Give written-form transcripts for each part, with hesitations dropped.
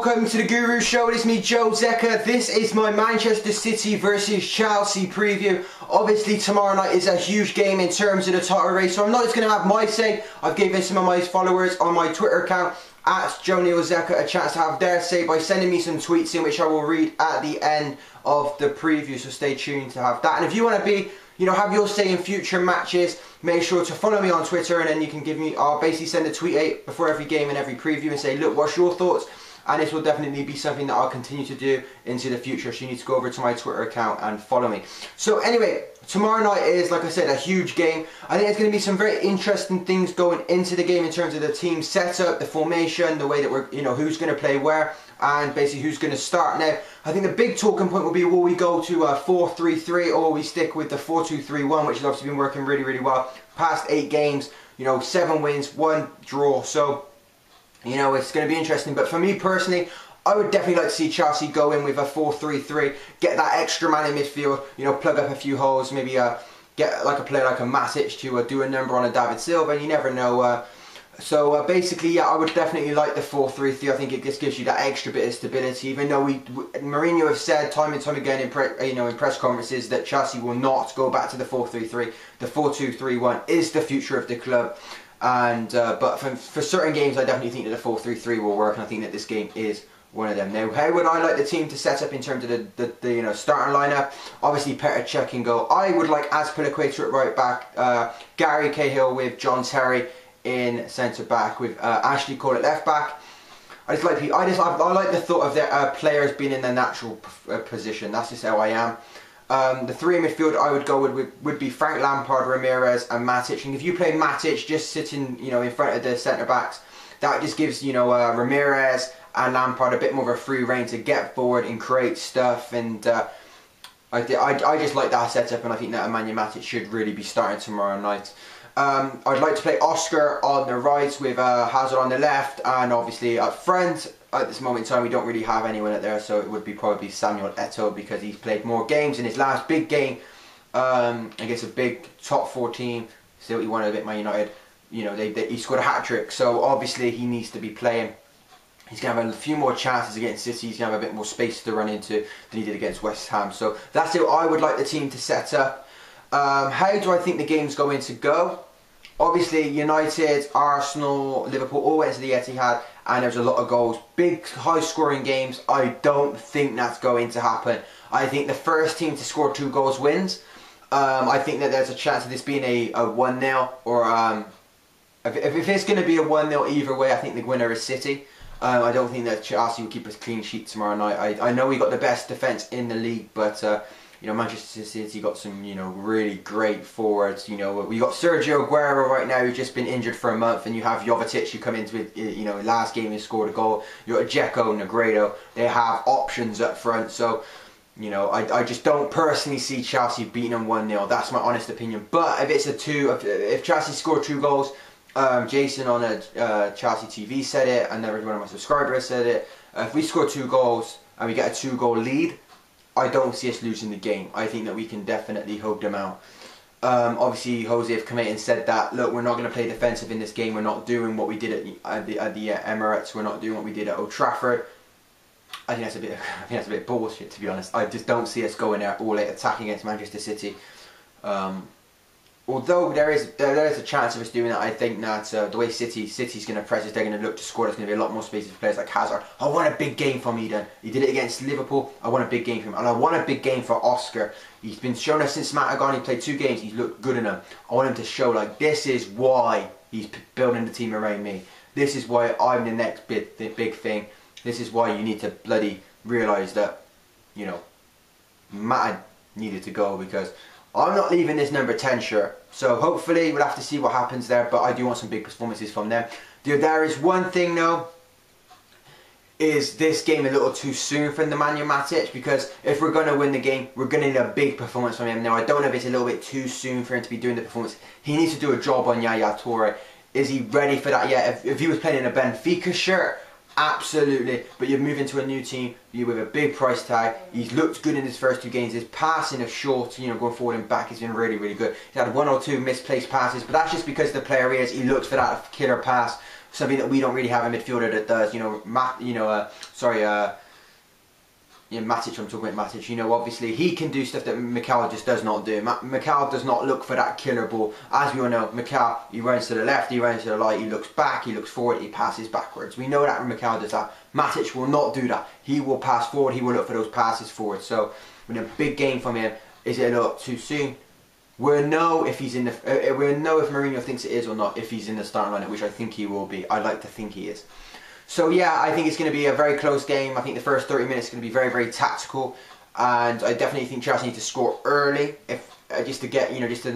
welcome to the Guru Show. It's me, Joe Zeka. This is my Manchester City versus Chelsea preview. Obviously tomorrow night is a huge game in terms of the title race, so I'm not just going to have my say. I've given some of my followers on my Twitter account at Joe Neil Zeka a chance to have their say by sending me some tweets in which I will read at the end of the preview, so stay tuned to have that. And if you want to be, have your say in future matches, make sure to follow me on Twitter, and then you can give me, I'll basically send a tweet out before every game and every preview and say, look, what's your thoughts? And this will definitely be something that I'll continue to do into the future, so you need to go over to my Twitter account and follow me. So anyway, tomorrow night is, like I said, a huge game. I think there's going to be some very interesting things going into the game in terms of the team setup, the formation, the way that we're, who's going to play where, and basically who's going to start. Now, I think the big talking point will be, will we go to a 4-3-3 or will we stick with the 4-2-3-1, which has obviously been working really, really well. Past 8 games, 7 wins, 1 draw. So, it's going to be interesting. But for me personally, I would definitely like to see Chelsea go in with a 4-3-3, get that extra man in midfield, plug up a few holes, maybe get like a player like a Matic to do a number on a David Silva. You never know. So basically, yeah, I would definitely like the 4-3-3. I think it just gives you that extra bit of stability. Even though Mourinho have said time and time again in press conferences that Chelsea will not go back to the 4-3-3. The 4-2-3-1 is the future of the club. And but for certain games, I definitely think that the 4-3-3 will work, and I think that this game is one of them. Now, how would I like the team to set up in terms of the starting lineup? Obviously, Petr Cech in goal. I would like Azpilicueta at right back, Gary Cahill with John Terry in centre back, with Ashley Cole at left back. I like the thought of their players being in their natural position. That's just how I am. The 3 in midfield I would go with would be Frank Lampard, Ramirez and Matic. And if you play Matic just sitting in front of the centre backs, that just gives Ramirez and Lampard a bit more of a free rein to get forward and create stuff. And I just like that setup, and I think that Emmanuel Matic should really be starting tomorrow night. I'd like to play Oscar on the right with Hazard on the left, and obviously up front at this moment in time we don't really have anyone at there, so it would be probably Samuel Eto'o, because he's played more games. In his last big game against a big top 4 team, still he won a bit Man United, he scored a hat-trick, so obviously he needs to be playing. He's going to have a few more chances against City. He's going to have a bit more space to run into than he did against West Ham. So that's how I would like the team to set up. How do I think the game's going to go? Obviously, United, Arsenal, Liverpool all went to the Etihad, and there's a lot of goals. Big, high-scoring games. I don't think that's going to happen. I think the first team to score 2 goals wins. I think that there's a chance of this being a 1-0, or if it's going to be a 1-0 either way, I think the winner is City. I don't think that Chelsea will keep a clean sheet tomorrow night. I know we got the best defence in the league, but Manchester got some really great forwards. We got Sergio Aguero right now, who's just been injured for a month, and you have Jovetic, who come into it. Last game he scored a goal. You got Dzeko, Negredo. They have options up front, so I just don't personally see Chelsea beating them 1-0. That's my honest opinion. But if it's a 2, if Chelsea score 2 goals. Jason on a Chelsea TV said it, and every one of my subscribers said it. If we score 2 goals and we get a 2-goal lead, I don't see us losing the game. I think that we can definitely hold them out. Obviously, Jose have come out and said that, look, we're not going to play defensive in this game. We're not doing what we did at the Emirates. We're not doing what we did at Old Trafford. I think that's a bit bullshit, to be honest. I just don't see us going there all out attacking against Manchester City. Although there is a chance of us doing that, I think that the way City's going to press us, they're going to look to score. There's going to be a lot more space for players like Hazard. I want a big game from Eden. He did it against Liverpool. I want a big game from him. And I want a big game for Oscar. He's been showing us since Matt gone. He played 2 games. He's looked good in them. I want him to show, like, this is why he's building the team around me. This is why I'm the next big thing. This is why you need to bloody realise that, Matt needed to go, because I'm not leaving this number 10 shirt. So hopefully we'll have to see what happens there, but I do want some big performances from them. There is one thing though, is this game a little too soon for the Nemanja Matic? Because if we're going to win the game, we're going to need a big performance from him. Now, I don't know if it's a little bit too soon for him to be doing the performance. He needs to do a job on Yaya Toure. Is he ready for that yet? If he was playing in a Benfica shirt, absolutely. But you move into a new team, you with a big price tag. He's looked good in his first 2 games. His passing of short, going forward and back, has been really, really good. He's had 1 or 2 misplaced passes, but that's just because the player he is. He looks for that killer pass something that we don't really have a midfielder that does. Yeah, Matic, I'm talking about Matic, obviously he can do stuff that Mikel just does not do. Mikel does not look for that killer ball. As we all know, Mikel, he runs to the left, he runs to the right, he looks back, he looks forward, he passes backwards. We know that Mikel does that. Matic will not do that. He will pass forward, he will look for those passes forward. So, with a big game from him, is it a little too soon? We'll know if he's in the. We'll know if Mourinho thinks it is or not, if he's in the starting lineup, which I think he will be. I'd like to think he is. So yeah, I think it's going to be a very close game. I think the first 30 minutes is going to be very, very tactical, and I definitely think Chelsea need to score early, if just to get just to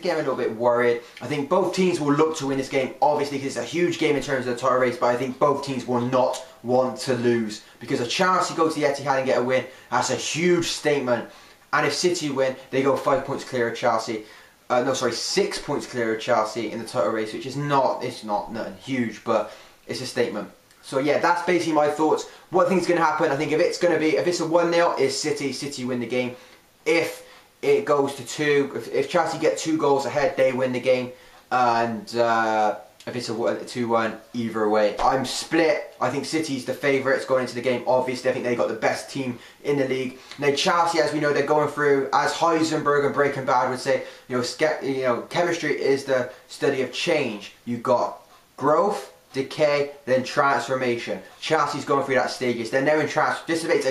get them a little bit worried. I think both teams will look to win this game, obviously, because it's a huge game in terms of the title race. But I think both teams will not want to lose, because if Chelsea go to the Etihad and get a win, that's a huge statement. And if City win, they go 5 points clear of Chelsea. 6 points clear of Chelsea in the title race, which is nothing huge, but it's a statement. So yeah, that's basically my thoughts. What I think is going to happen, I think if it's a 1-0, is City win the game. If it goes to 2, if Chelsea get 2 goals ahead, they win the game. And if it's a 2-1, either way. I'm split. I think City's the favourites going into the game. Obviously, I think they got the best team in the league. Now Chelsea, as we know, they're going through, as Heisenberg and Breaking Bad would say, chemistry is the study of change. You've got growth, decay, then transformation. Chelsea's going through that stages. They're now in just about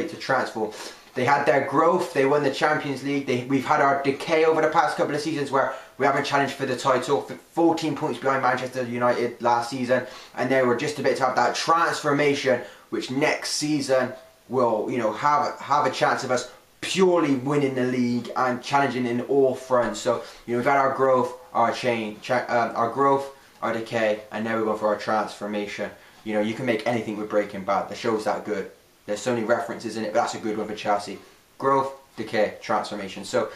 to transform. They had their growth. They won the Champions League. We've had our decay over the past couple of seasons where we haven't challenged for the title. 14 points behind Manchester United last season, and they were just about to have that transformation, which next season will have a chance of us purely winning the league and challenging in all fronts. So we've had our growth, our change, our decay, and now we're going for our transformation. You can make anything with Breaking Bad. The show's that good. There's so many references in it, but that's a good one for Chelsea. Growth, decay, transformation. So,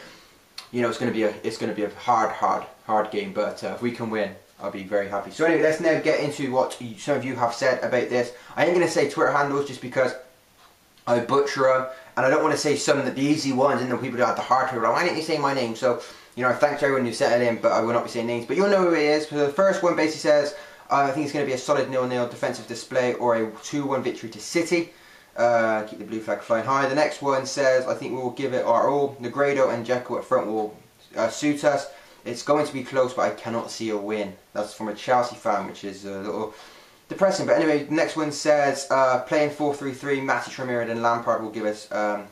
it's going to be a hard game. But if we can win, I'll be very happy. So anyway, let's now get into what some of you have said about this. I ain't going to say Twitter handles just because I butcher them, and I don't want to say some of the easy ones and the people that have the hard to. Why didn't you say my name? So, thanks to everyone who set it in, but I will not be saying names. But you'll know who it is. So the first one basically says, I think it's going to be a solid 0-0 defensive display or a 2-1 victory to City. Keep the blue flag flying high. The next one says, I think we will give it our all. Negredo and Dzeko at front will suit us. It's going to be close, but I cannot see a win. That's from a Chelsea fan, which is a little depressing. But anyway, the next one says, playing 4-3-3, Matic, Ramirez and Lampard will give us a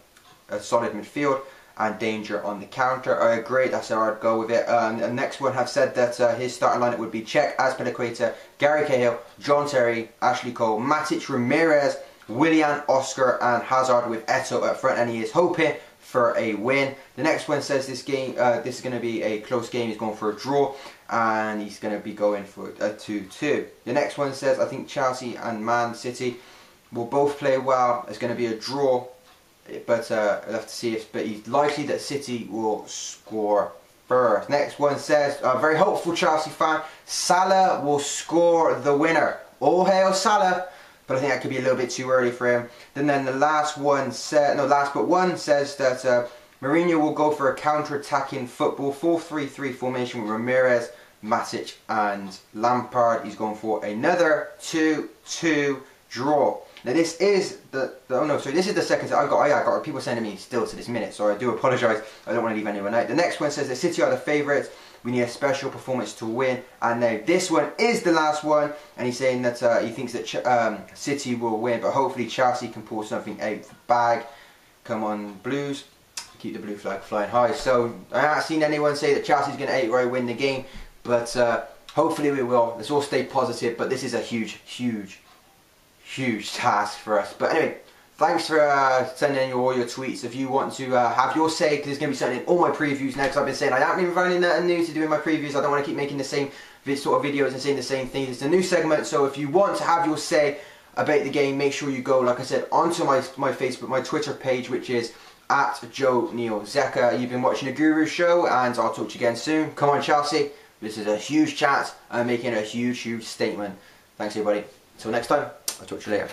solid midfield and danger on the counter. I agree, that's how I'd go with it. The next one have said that his starting lineup would be Cech, Azpilicueta, Gary Cahill, John Terry, Ashley Cole, Matic, Ramirez, Willian, Oscar and Hazard with Eto'o at front, and he is hoping for a win. The next one says this is going to be a close game. He's going for a draw, and he's going to be going for a 2-2. The next one says, I think Chelsea and Man City will both play well. It's going to be a draw, but I'll have to see but he's likely that City will score first. Next one says, a very hopeful Chelsea fan, Salah will score the winner. All hail Salah. But I think that could be a little bit too early for him. Then the last one says, last but one says that Mourinho will go for a counter-attacking football 4-3-3 formation with Ramirez, Matic and Lampard. He's going for another 2-2 draw. Now this is this is the second. I got people sending me still to this minute, so I do apologise. I don't want to leave anyone out. The next one says that City are the favourites. We need a special performance to win. And now this one is the last one, and he's saying that he thinks that City will win, but hopefully Chelsea can pull something out of the bag. Come on, Blues. Keep the blue flag flying high. So I haven't seen anyone say that Chelsea's going to outright win the game, but hopefully we will. Let's all stay positive, but this is a huge task for us. But anyway, thanks for sending in all your tweets. If you want to have your say, because there's going to be something in all my previews now, because I've been saying I haven't been finding that new to doing my previews. I don't want to keep making the same sort of videos and saying the same things. It's a new segment, so if you want to have your say about the game, make sure you go, like I said, onto my Facebook, my Twitter page, which is @JoeNeilZeka. You've been watching the Guru Show, and I'll talk to you again soon. Come on, Chelsea. This is a huge chance. I'm making a huge statement. Thanks, everybody. Until next time, I'll talk to you later.